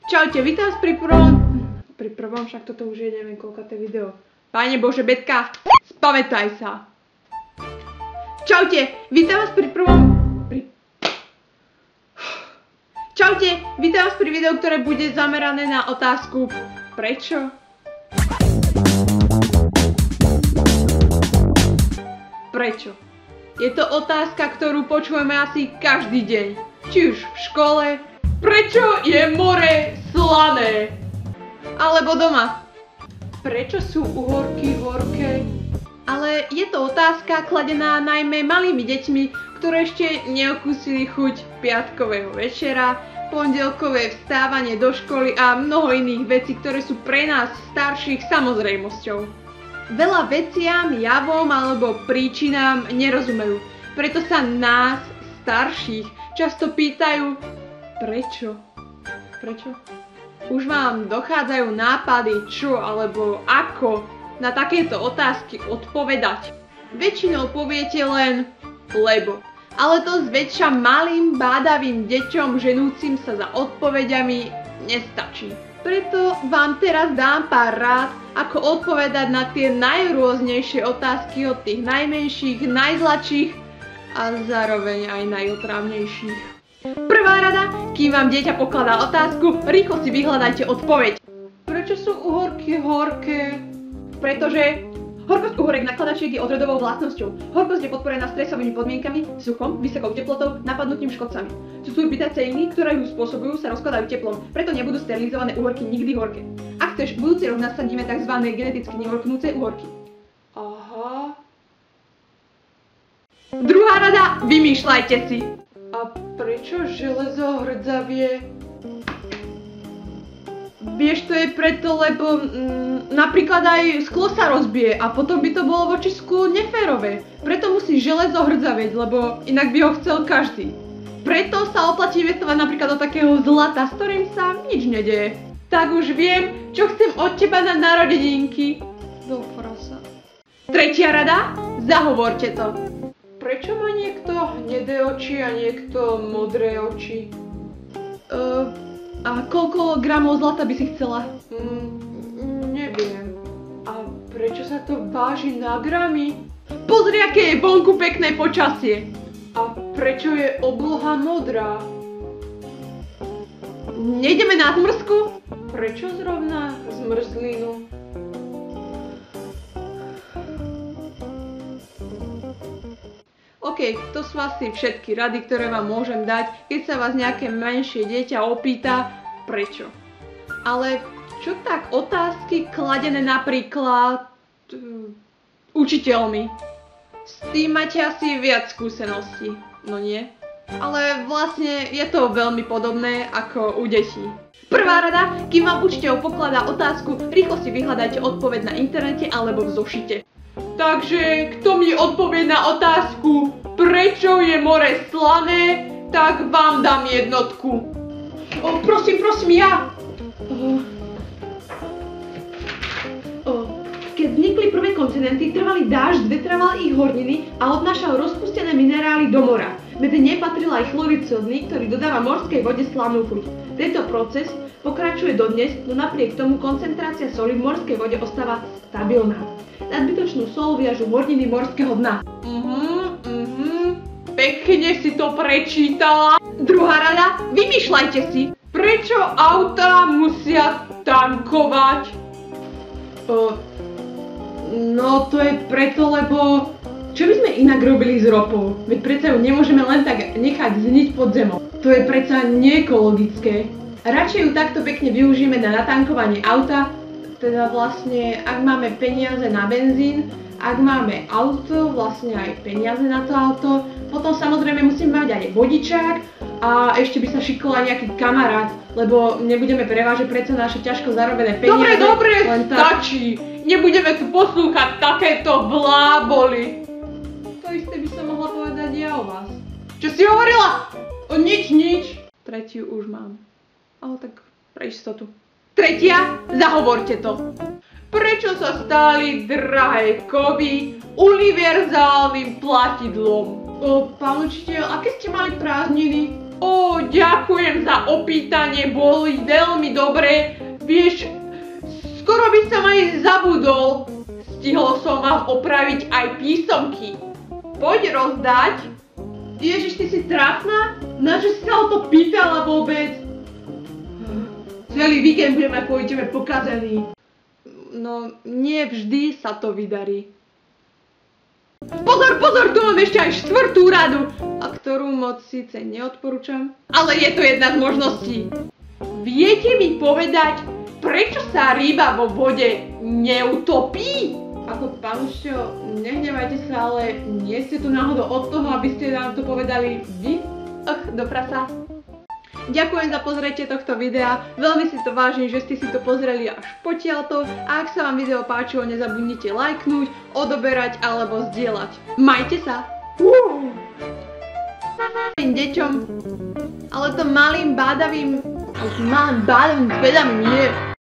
Čaute, vítam vás pri prvom, však toto už je neviem koľkaté video. Páne Bože, Betka, spamätaj sa. Čaute, vítam vás pri videu, ktoré bude zamerané na otázku prečo? Prečo? Je to otázka, ktorú počujeme asi každý deň. Či už v škole, prečo je more slané? Alebo doma, prečo sú uhorky horké? Ale je to otázka kladená najmä malými deťmi, ktoré ešte neokúsili chuť piatkového večera, pondelkové vstávanie do školy a mnoho iných vecí, ktoré sú pre nás starších samozrejmosťou. Veľa veciam, javom alebo príčinám nerozumejú, preto sa nás, starších, často pýtajú prečo? Prečo? Už vám dochádzajú nápady, čo alebo ako na takéto otázky odpovedať. Väčšinou poviete len lebo. Ale to zväčša malým bádavým deťom ženúcim sa za odpovediami nestačí. Preto vám teraz dám pár rád, ako odpovedať na tie najrôznejšie otázky od tých najmenších, najzladších a zároveň aj najotrávnejších. Prvá rada, kým vám dieťa pokladá otázku, rýchlo si vyhľadajte odpoveď. Prečo sú uhorky horké? Pretože horkosť uhorek nakladačiek je odrodovou vlastnosťou. Horkosť je podporená stresovými podmienkami, suchom, vysokou teplotou, napadnutím škodcami. Sú surbitáceiny, ktoré ju spôsobujú, sa rozkladajú teplom, preto nebudú sterilizované uhorky nikdy horké. Ak chceš, budúci rok nasadíme tzv. Geneticky nehorknúce uhorky. Aha. Druhá rada, vymýšľajte si. A prečo železo hrdzavie? Vieš, to je preto, lebo napríklad aj sklo sa rozbije a potom by to bolo voči sklu neférové. Preto musí železo hrdzavieť, lebo inak by ho chcel každý. Preto sa oplatí investovať napríklad do takého zlata, s ktorým sa nič nedeje. Tak už viem, čo chcem od teba na narodeninky. Do prasa. Tretia rada, zahovorte to. Prečo má niekto hnedé oči a niekto modré oči? A koľko gramov zlata by si chcela? Neviem. A prečo sa to váži na gramy? Pozri, aké je vonku pekné počasie. A prečo je obloha modrá? Nejdeme na zmrzku? Prečo zrovna zmrzlinu? OK, to sú asi všetky rady, ktoré vám môžem dať, keď sa vás nejaké menšie dieťa opýta, prečo. Ale čo tak otázky kladené napríklad učiteľmi? S tým máte asi viac skúseností, no nie? Ale vlastne je to veľmi podobné ako u detí. Prvá rada, kým vám učiteľ pokladá otázku, rýchlo si vyhľadajte odpoveď na internete alebo v zošite. Takže, kto mi odpovie na otázku, prečo je more slané, tak vám dám jednotku. Prosím, ja. Keď vznikli prvé kontinenty, trvali dážď, vetraval ich horniny a odnášal rozpustené minerály do mora. Medzi ne patril aj chlorid sodný, ktorý dodáva morskej vode slávnu chuť. Tento proces pokračuje dodnes, no napriek tomu koncentrácia soli v morskej vode ostáva stabilná. Nadbytočnú sol viažu horniny morského dna. Pekne si to prečítala. Druhá rada, vymýšľajte si. Prečo autá musia tankovať? No to je preto, lebo čo by sme inak robili s ropou? Veď predsa ju nemôžeme len tak nechať zniť pod zemou. To je predsa neekologické. Radšej ju takto pekne využijeme na natankovanie auta, teda vlastne ak máme peniaze na benzín, ak máme auto, vlastne aj peniaze na to auto, potom samozrejme musíme mať aj vodičák a ešte by sa šikol aj nejaký kamarát, lebo nebudeme prevážať predsa naše ťažko zarobené peniaze. Dobre, stačí! Nebudeme tu poslúchať takéto bláboli. To isté by som mohla povedať ja o vás. Čo si hovorila? Nič. Tretiu už mám. Ale tak pre istotu. Tretia, zahovorte to. Prečo sa stali drahé kovy univerzálnym platidlom? Pán učiteľ, aké ste mali prázdniny? Ďakujem za opýtanie, boli veľmi dobré. Vieš, skoro by som aj zabudol. Stihol som vám opraviť aj písomky. Poď rozdať. Ježiš, ty si trapná? Načo si sa o to pýtala vôbec? Celý víkend budeme kvôli tebe pokazení. No, nie vždy sa to vydarí. Pozor, tu mám ešte aj 4. radu, a ktorú moc síce neodporúčam, ale je to jedna z možností. Viete mi povedať, prečo sa ryba vo vode neutopí? Ako panúšťo, nehnevajte sa, ale nie ste tu náhodou od toho, aby ste nám to povedali vy? Do prasa. Ďakujem za pozretie tohto videa, veľmi si to vážim, že ste si to pozreli až potiaľto a ak sa vám video páčilo, nezabudnite lajknúť, odoberať alebo zdieľať. Majte sa! Deťom, ale to malým bádavým zvedami nie.